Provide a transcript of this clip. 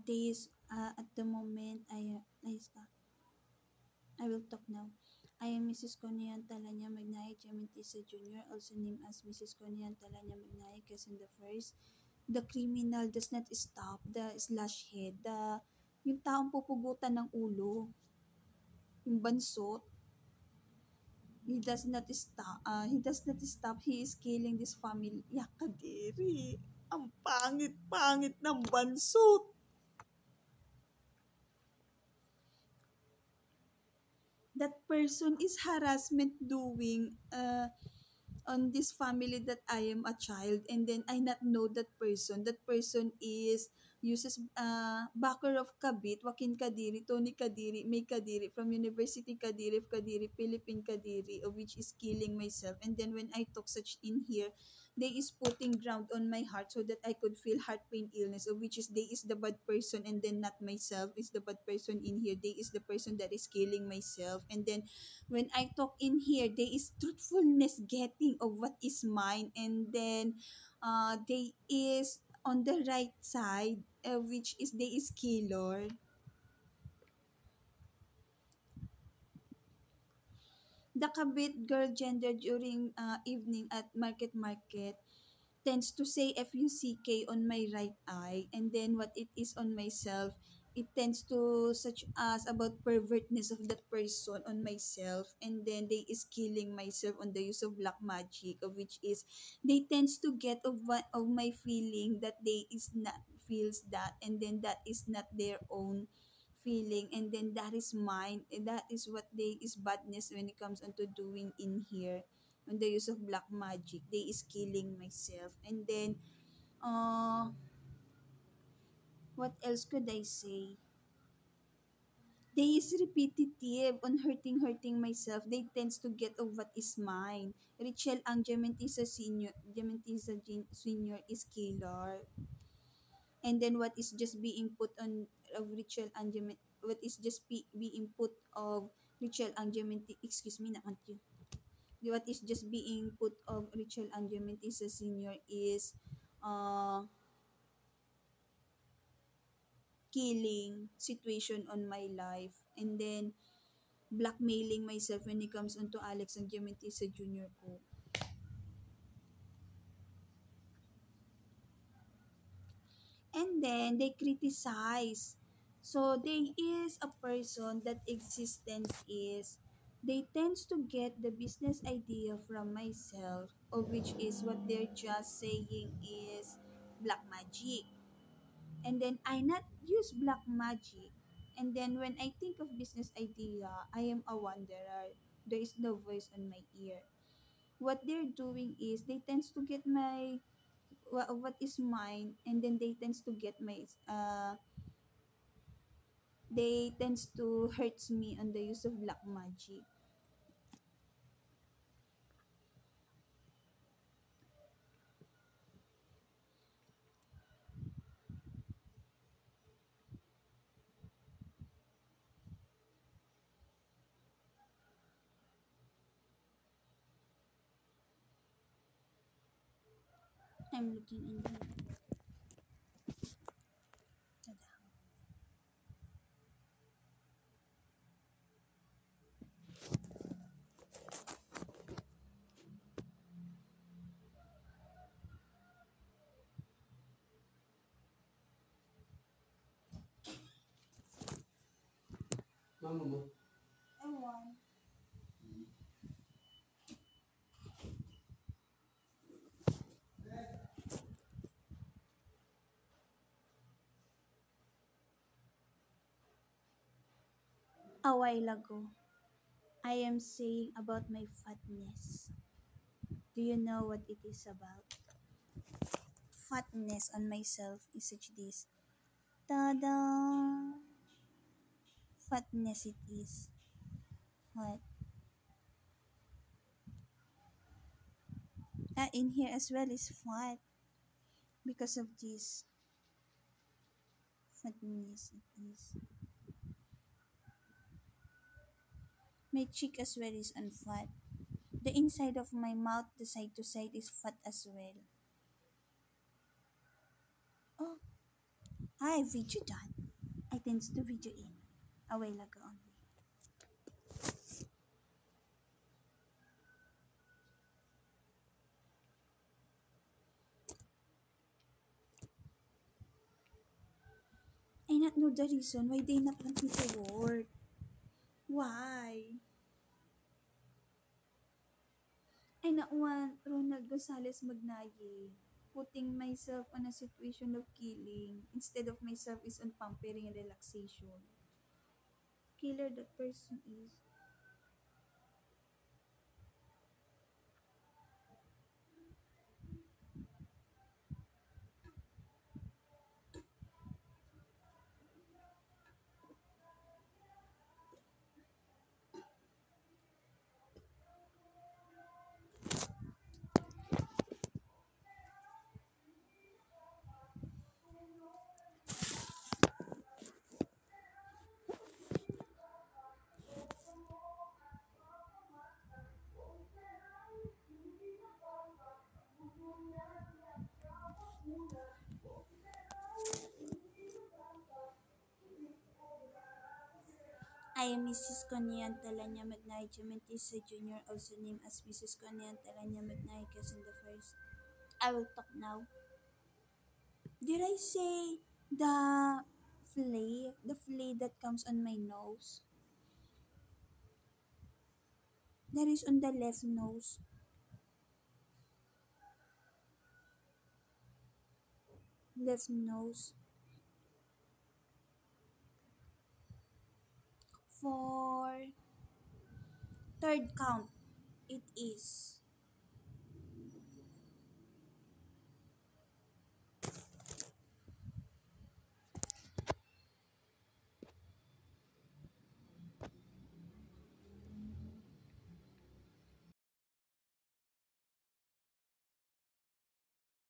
days at the moment I will talk now. I am Mrs. Conian Talanya Magnay Gementisa Jr., also named as Mrs. Conian Talanya Magnay, Quezon the First. The criminal does not stop the slash head, yung taong pupugutan ng ulo, yung bansot. He does not stop. He is killing this family. Yakadiri. Ang pangit-pangit ng bansot. That person is harassment doing on this family that I am a child, and then I not know that person. That person is uses backer of Kabit, Joaquin Kadiri, Tony Kadiri, May Kadiri from University Kadiri of Kadiri, Philippine Kadiri, of which is killing myself. And then when I talk such in here, they is putting ground on my heart so that I could feel heart pain illness, of which is they is the bad person, and then not myself is the bad person in here. They is the person that is killing myself. And then when I talk in here, there is truthfulness getting of what is mine, and then they is on the right side, which is they is killer. The kabit girl gender during evening at market tends to say FUCK on my right eye, and then what it is on myself, it tends to such as about pervertness of that person on myself, and then they is killing myself on the use of black magic, of which is they tends to get of what of my feeling that they is not feels that, and then that is not their own feeling, and then that is mine, and that is what they is badness when it comes onto doing in here on the use of black magic. They is killing myself, and then uh what else could I say? They is repetitive on hurting myself. They tends to get of what is mine. Richel ang Senior is killer, and then what is just being put on of Richel ang what is just being put of Richel ang excuse me naman yun. What is just being put of Richel Angemin is a senior is uh, killing situation on my life, and then blackmailing myself when it comes onto Alex Angemin is a junior ko. And then they criticize. So they is a person that existence is they tends to get the business idea from myself, of which is what they're just saying is black magic. And then I not use black magic. And then when I think of business idea, I am a wanderer. There is no voice on my ear. What they're doing is they tends to get my what is mine, and then they tends to get my they tends to hurts me on the use of black magic. I'm looking in here. Mama mo? Ewan. A while ago, I am saying about my fatness. Do you know what it is about? Fatness on myself is such this. Ta-da! Fatness it is. What? In here as well is fat because of this fatness it is. My cheek as well is on fat. The inside of my mouth, the side to side is fat as well. Oh, Hi, video done. I tends to video in a while ago only. I not know the reason why they not want me to work. Why? I not want Ronald Gonzalez Magnaye putting myself on a situation of killing instead of myself is on pampering and relaxation. Killer that person is. I am Mrs. Conian Talanya Magnaye Jamentisa Jr., also named as Mrs. Conian Talanya Magnaye Quezon the First. I will talk now. Did I say the flea that comes on my nose? That is on the left nose. Left nose. For third count, it is.